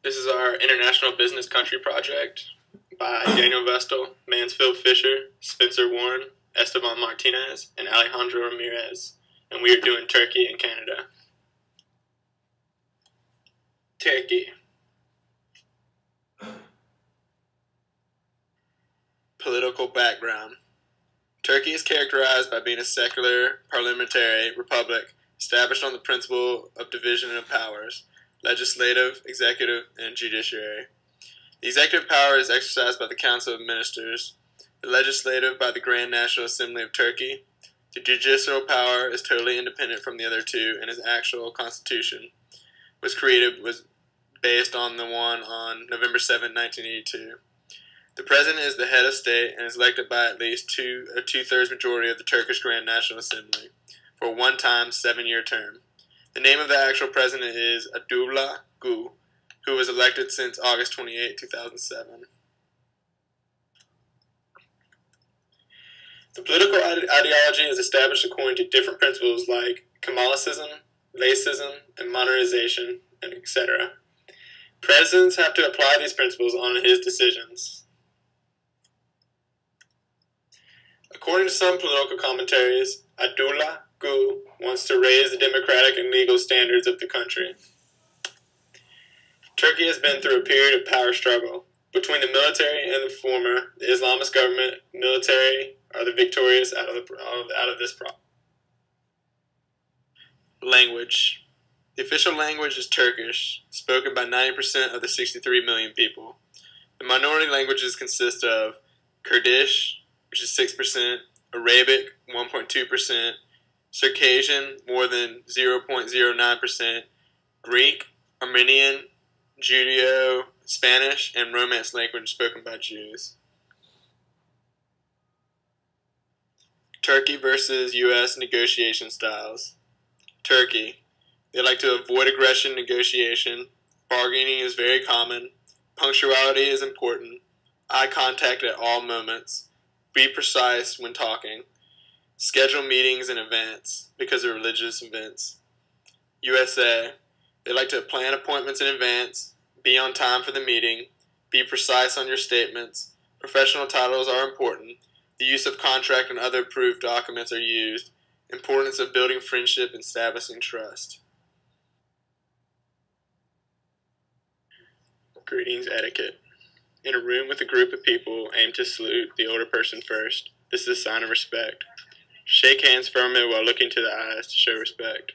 This is our International Business Country Project by Daniel Vestal, Mansfield Fisher, Spencer Warren, Esteban Martinez, and Alejandro Ramirez. And we are doing Turkey and Canada. Turkey. Political background. Turkey is characterized by being a secular, parliamentary republic established on the principle of division of powers, legislative, executive, and judiciary. The executive power is exercised by the Council of Ministers, the legislative by the Grand National Assembly of Turkey. The judicial power is totally independent from the other two, and its actual constitution was based on the one on November 7, 1982. The president is the head of state and is elected by at least a two-thirds majority of the Turkish Grand National Assembly for a one-time 7-year term. The name of the actual president is Abdullah Gül, who was elected since August 28, 2007. The political ideology is established according to different principles like Kemalism, Laïcism, and modernization, and etc. Presidents have to apply these principles on his decisions. According to some political commentaries, Abdullah Gül wants to raise the democratic and legal standards of the country. Turkey has been through a period of power struggle. Between the military and the former, the Islamist government, military are the victorious out of this problem. Language. The official language is Turkish, spoken by 90% of the 63 million people. The minority languages consist of Kurdish, which is 6%, Arabic, 1.2%, Circassian, more than 0.09%, Greek, Armenian, Judeo, Spanish, and Romance language spoken by Jews. Turkey versus U.S. negotiation styles. Turkey. They like to avoid aggression negotiation. Bargaining is very common. Punctuality is important. Eye contact at all moments. Be precise when talking. Schedule meetings in advance because of religious events. USA. They like to plan appointments in advance. Be on time for the meeting. Be precise on your statements. Professional titles are important. The use of contract and other approved documents are used. Importance of building friendship and establishing trust. Greetings etiquette. In a room with a group of people, aim to salute the older person first. This is a sign of respect. Shake hands firmly while looking to the eyes to show respect.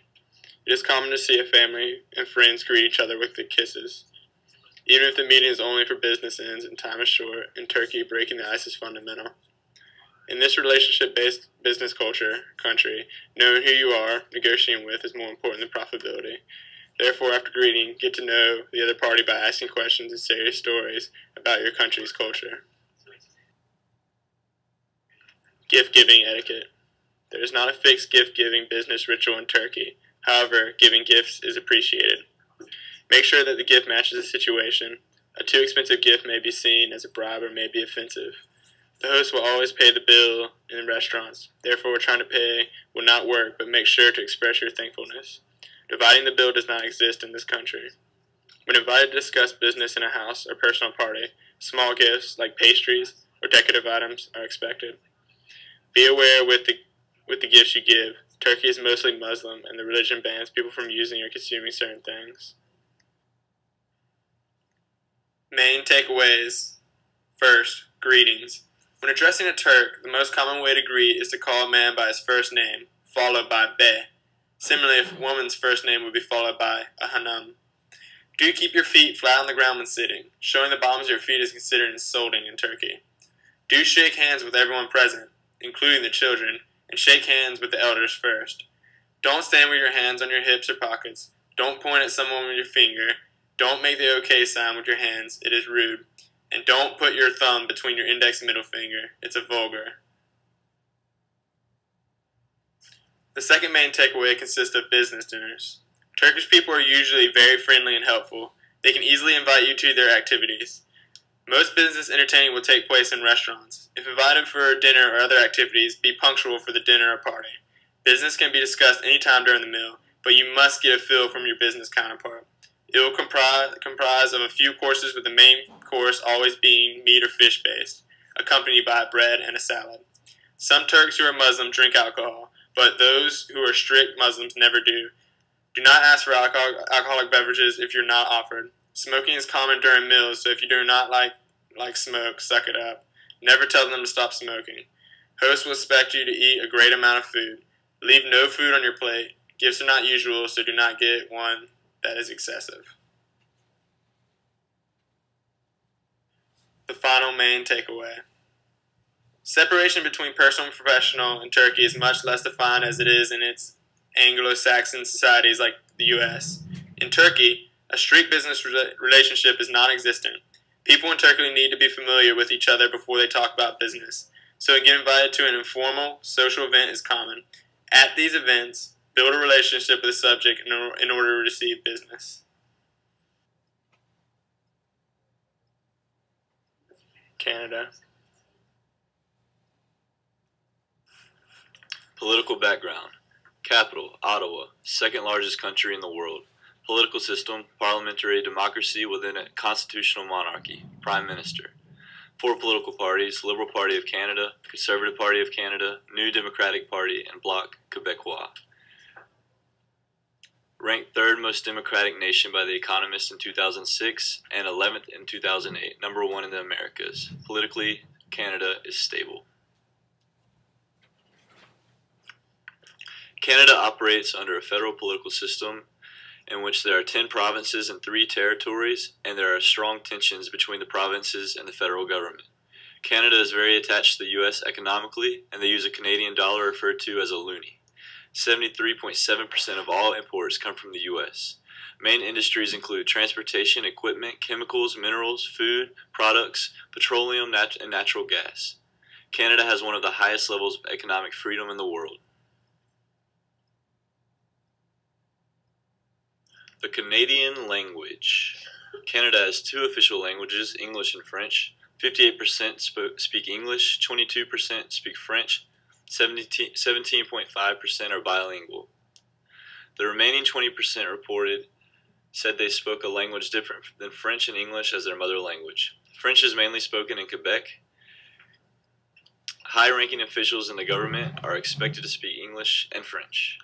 It is common to see a family and friends greet each other with the kisses. Even if the meeting is only for business ends and time is short, in Turkey, breaking the ice is fundamental. In this relationship-based business country, knowing who you are negotiating with is more important than profitability. Therefore, after greeting, get to know the other party by asking questions and serious stories about your country's culture. Gift-giving etiquette. There is not a fixed gift-giving business ritual in Turkey. However, giving gifts is appreciated. Make sure that the gift matches the situation. A too expensive gift may be seen as a bribe or may be offensive. The host will always pay the bill in restaurants. Therefore, trying to pay will not work, but make sure to express your thankfulness. Dividing the bill does not exist in this country. When invited to discuss business in a house or personal party, small gifts like pastries or decorative items are expected. Be aware with the gifts you give. Turkey is mostly Muslim, and the religion bans people from using or consuming certain things. Main takeaways. First, greetings. When addressing a Turk, the most common way to greet is to call a man by his first name, followed by be. Similarly, if a woman's first name would be followed by a hanım. Do keep your feet flat on the ground when sitting. Showing the bottoms of your feet is considered insulting in Turkey. Do shake hands with everyone present, including the children, and shake hands with the elders first. Don't stand with your hands on your hips or pockets. Don't point at someone with your finger. Don't make the OK sign with your hands. It is rude. And don't put your thumb between your index and middle finger. It's vulgar. The second main takeaway consists of business dinners. Turkish people are usually very friendly and helpful. They can easily invite you to their activities. Most business entertaining will take place in restaurants. If invited for dinner or other activities, be punctual for the dinner or party. Business can be discussed anytime during the meal, but you must get a feel from your business counterpart. It will comprise of a few courses, with the main course always being meat or fish based, accompanied by bread and a salad. Some Turks who are Muslim drink alcohol, but those who are strict Muslims never do. Do not ask for alcoholic beverages if you're not offered. Smoking is common during meals, so if you do not like smoke, suck it up. Never tell them to stop smoking. Hosts will expect you to eat a great amount of food. Leave no food on your plate. Gifts are not usual, so do not get one that is excessive. The final main takeaway. Separation between personal and professional in Turkey is much less defined as it is in its Anglo-Saxon societies like the U.S. In Turkey, a strict business relationship is non-existent. People in Turkey need to be familiar with each other before they talk about business, so to get invited to an informal, social event is common. At these events, build a relationship with the subject in order to receive business. Canada. Political background. Capital, Ottawa, second largest country in the world. Political system, parliamentary democracy within a constitutional monarchy. Prime Minister. 4 political parties: Liberal Party of Canada, Conservative Party of Canada, New Democratic Party, and Bloc Québécois. Ranked 3rd most democratic nation by The Economist in 2006 and 11th in 2008, number 1 in the Americas. Politically, Canada is stable. Canada operates under a federal political system in which there are 10 provinces and 3 territories, and there are strong tensions between the provinces and the federal government. Canada is very attached to the U.S. economically, and they use a Canadian dollar referred to as a loonie. 73.7% of all imports come from the U.S. Main industries include transportation, equipment, chemicals, minerals, food, products, petroleum, and natural gas. Canada has one of the highest levels of economic freedom in the world. The Canadian language. Canada has 2 official languages, English and French. 58% speak English, 22% speak French, 17.5% are bilingual. The remaining 20% reported said they spoke a language different than French and English as their mother language. French is mainly spoken in Quebec. High-ranking officials in the government are expected to speak English and French.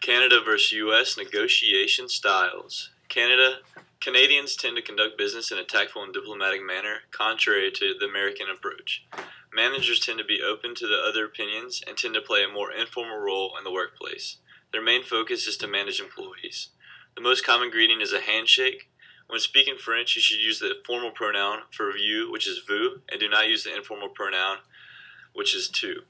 Canada versus U.S. negotiation styles. Canadians tend to conduct business in a tactful and diplomatic manner, contrary to the American approach. Managers tend to be open to the other opinions and tend to play a more informal role in the workplace. Their main focus is to manage employees. The most common greeting is a handshake. When speaking French, you should use the formal pronoun for you, which is vous, and do not use the informal pronoun, which is tu.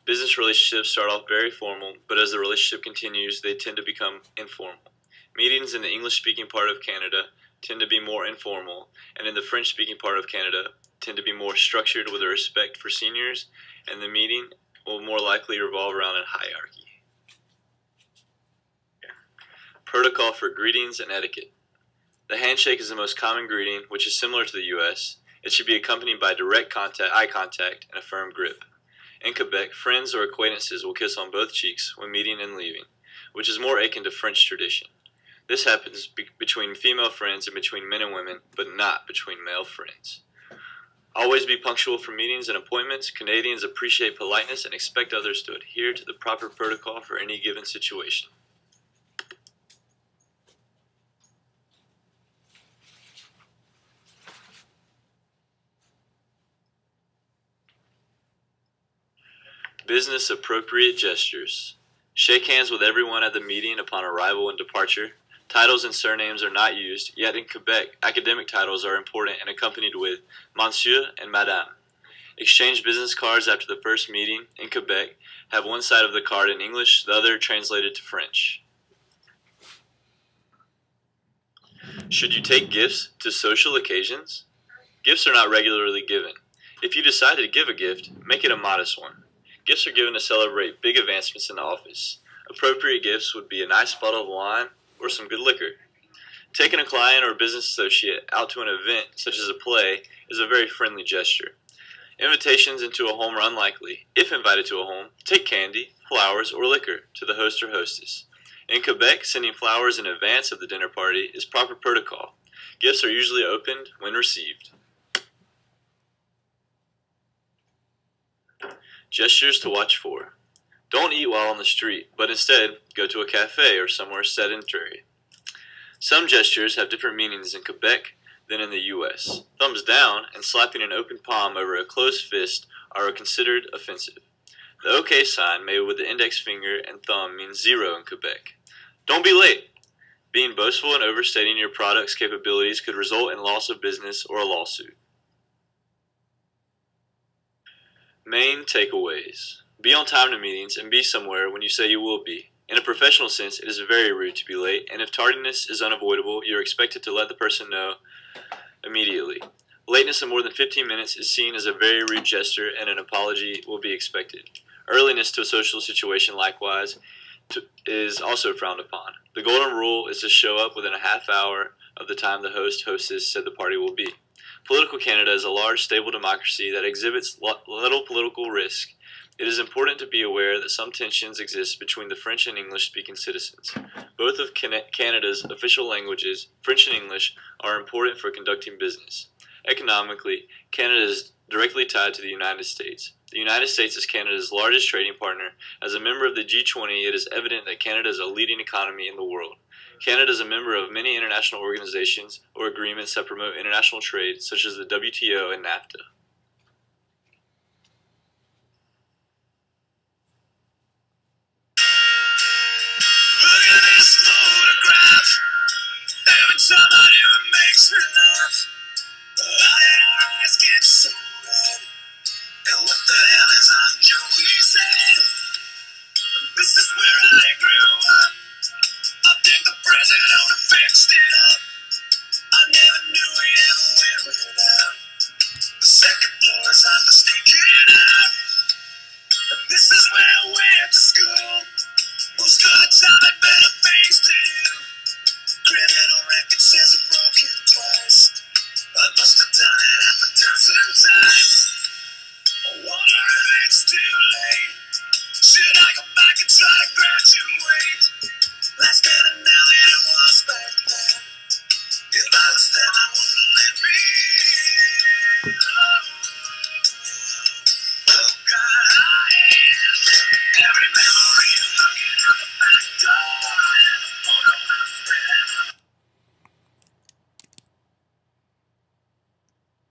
Business relationships start off very formal, but as the relationship continues, they tend to become informal. Meetings in the English-speaking part of Canada tend to be more informal, and in the French-speaking part of Canada tend to be more structured with a respect for seniors, and the meeting will more likely revolve around a hierarchy. Protocol for greetings and etiquette. The handshake is the most common greeting, which is similar to the U.S. It should be accompanied by direct eye contact, and a firm grip. In Quebec, friends or acquaintances will kiss on both cheeks when meeting and leaving, which is more akin to French tradition. This happens between female friends and between men and women, but not between male friends. Always be punctual for meetings and appointments. Canadians appreciate politeness and expect others to adhere to the proper protocol for any given situation. Business appropriate gestures. Shake hands with everyone at the meeting upon arrival and departure. Titles and surnames are not used, yet in Quebec, academic titles are important and accompanied with Monsieur and Madame. Exchange business cards after the first meeting. In Quebec, have one side of the card in English, the other translated to French. Should you take gifts to social occasions? Gifts are not regularly given. If you decide to give a gift, make it a modest one. Gifts are given to celebrate big advancements in the office. Appropriate gifts would be a nice bottle of wine or some good liquor. Taking a client or business associate out to an event, such as a play, is a very friendly gesture. Invitations into a home are unlikely. If invited to a home, take candy, flowers, or liquor to the host or hostess. In Quebec, sending flowers in advance of the dinner party is proper protocol. Gifts are usually opened when received. Gestures to watch for. Don't eat while on the street, but instead go to a cafe or somewhere sedentary. Some gestures have different meanings in Quebec than in the U.S. Thumbs down and slapping an open palm over a closed fist are considered offensive. The OK sign made with the index finger and thumb means 0 in Quebec. Don't be late. Being boastful and overstating your product's capabilities could result in loss of business or a lawsuit. Main takeaways. Be on time to meetings and be somewhere when you say you will be. In a professional sense, it is very rude to be late, and if tardiness is unavoidable, you are expected to let the person know immediately. Lateness of more than 15 minutes is seen as a very rude gesture, and an apology will be expected. Earliness to a social situation, likewise, is also frowned upon. The golden rule is to show up within a half hour of the time the hostess said the party will be. Political Canada is a large, stable democracy that exhibits little political risk. It is important to be aware that some tensions exist between the French and English-speaking citizens. Both of Canada's official languages, French and English, are important for conducting business. Economically, Canada is directly tied to the United States. The United States is Canada's largest trading partner. As a member of the G20, it is evident that Canada is a leading economy in the world. Canada is a member of many international organizations or agreements that promote international trade, such as the WTO and NAFTA. Look at this photograph. Every time I do it makes me laugh. Our eyes get so red. And what the hell is on Joey's head? This is where I grew up. I think the president would have fixed it up. I never knew we ever went without. The second floor is hot for sneaking out. And this is where I went to school. Most of the time I better face to you. Criminal record says I'm broken twice. I must have done it half a dozen times. I wonder if it's too late. Should I go back and try to grab